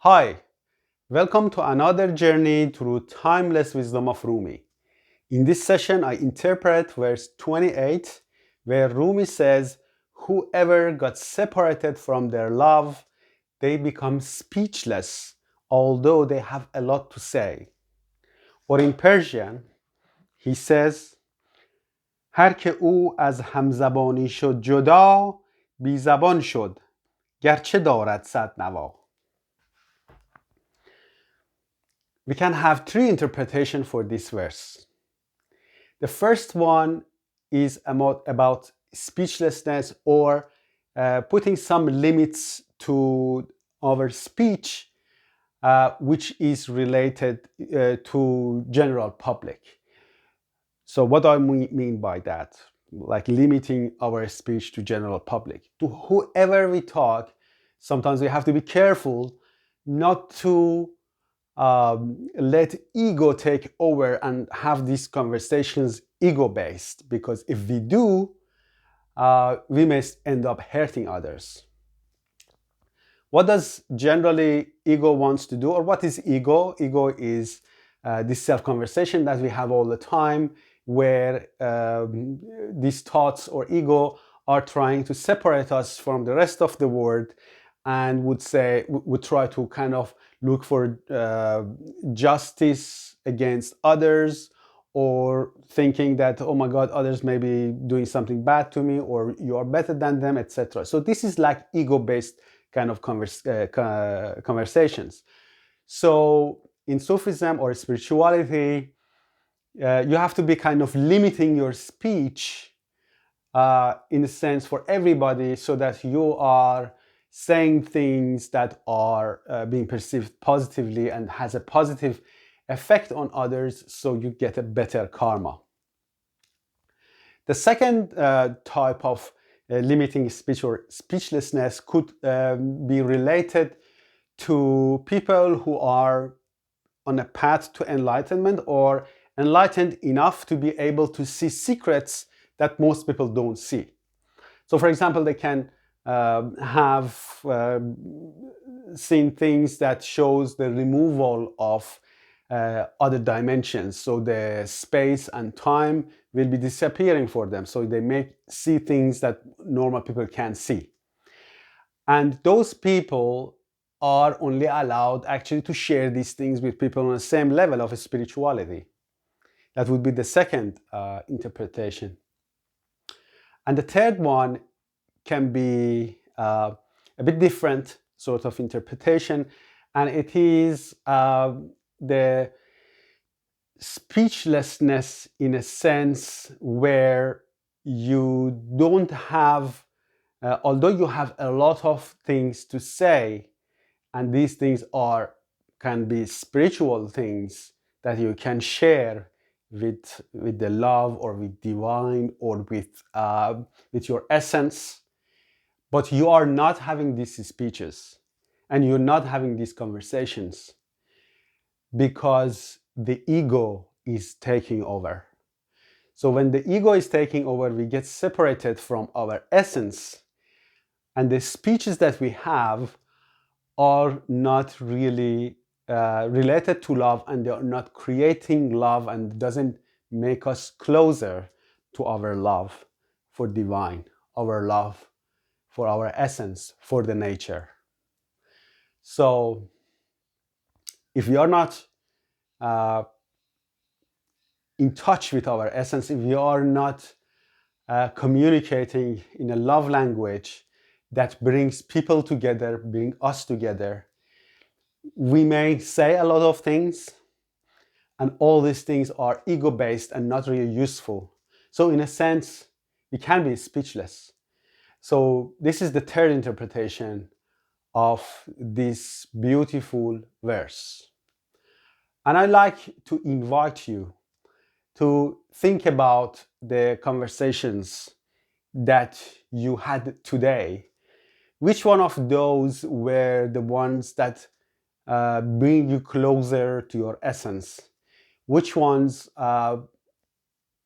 Hi, welcome to another journey through timeless wisdom of Rumi. In this session, I interpret verse 28, where Rumi says, whoever got separated from their love, they become speechless, although they have a lot to say. Or in Persian, he says, هر که او از همزبانی شد جدا بی زبان شد گرچه دارد صد نوا. We can have three interpretations for this verse. The first one is about speechlessness or putting some limits to our speech, which is related to general public. So what do I mean by that? Like limiting our speech to general public. To whoever we talk, sometimes we have to be careful not to let ego take over and have these conversations ego-based, because if we do, we may end up hurting others. What does generally ego wants to do, or what is ego? Ego is this self-conversation that we have all the time, where these thoughts or ego are trying to separate us from the rest of the world, and would try to kind of look for justice against others, or thinking that, oh my God, others may be doing something bad to me, or you are better than them, etc. So this is like ego-based kind of conversations. So in Sufism or spirituality, you have to be kind of limiting your speech in a sense for everybody, so that you are saying things that are being perceived positively and has a positive effect on others, so you get a better karma. The second type of limiting speech or speechlessness could be related to people who are on a path to enlightenment, or enlightened enough to be able to see secrets that most people don't see. So for example, they can have seen things that shows the removal of other dimensions. So the space and time will be disappearing for them. So they may see things that normal people can't see. And those people are only allowed actually to share these things with people on the same level of spirituality. That would be the second interpretation. And the third one can be a bit different sort of interpretation, and it is the speechlessness in a sense where you don't have, although you have a lot of things to say, and these things can be spiritual things that you can share with the love, or with divine, or with your essence, but you are not having these speeches, and you're not having these conversations, because the ego is taking over. So when the ego is taking over, we get separated from our essence, and the speeches that we have are not really related to love, and they are not creating love, and doesn't make us closer to our love for divine, our love for our essence, for the nature. So if we are not in touch with our essence, if we are not communicating in a love language that brings people together, bring us together, we may say a lot of things, and all these things are ego-based and not really useful. So in a sense, we can be speechless. So this is the third interpretation of this beautiful verse. And I'd like to invite you to think about the conversations that you had today. Which one of those were the ones that bring you closer to your essence? Which ones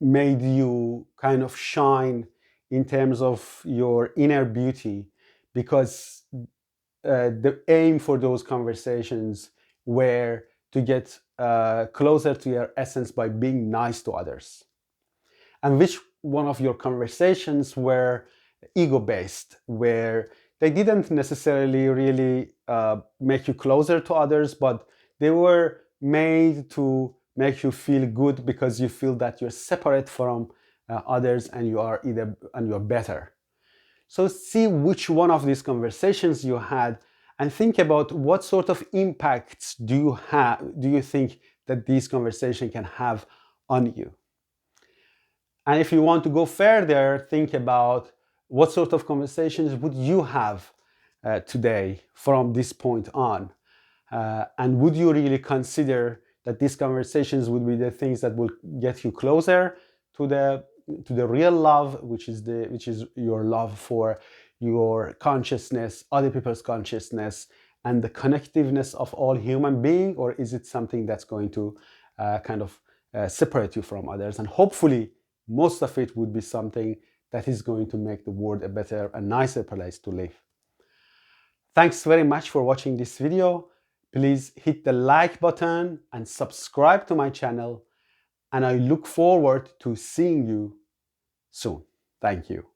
made you kind of shine in terms of your inner beauty? Because the aim for those conversations were to get closer to your essence by being nice to others, and which one of your conversations were ego-based, where they didn't necessarily really make you closer to others, but they were made to make you feel good because you feel that you're separate from others and you're better. So see which one of these conversations you had and think about what sort of impacts do you think that these conversations can have on you. And if you want to go further, think about what sort of conversations would you have today from this point on? And would you really consider that these conversations would be the things that will get you closer to the real love, which is your love for your consciousness, other people's consciousness, and the connectiveness of all human beings, or is it something that's going to separate you from others? And hopefully, most of it would be something that is going to make the world a better and nicer place to live. Thanks very much for watching this video. Please hit the like button and subscribe to my channel. And I look forward to seeing you soon. Thank you.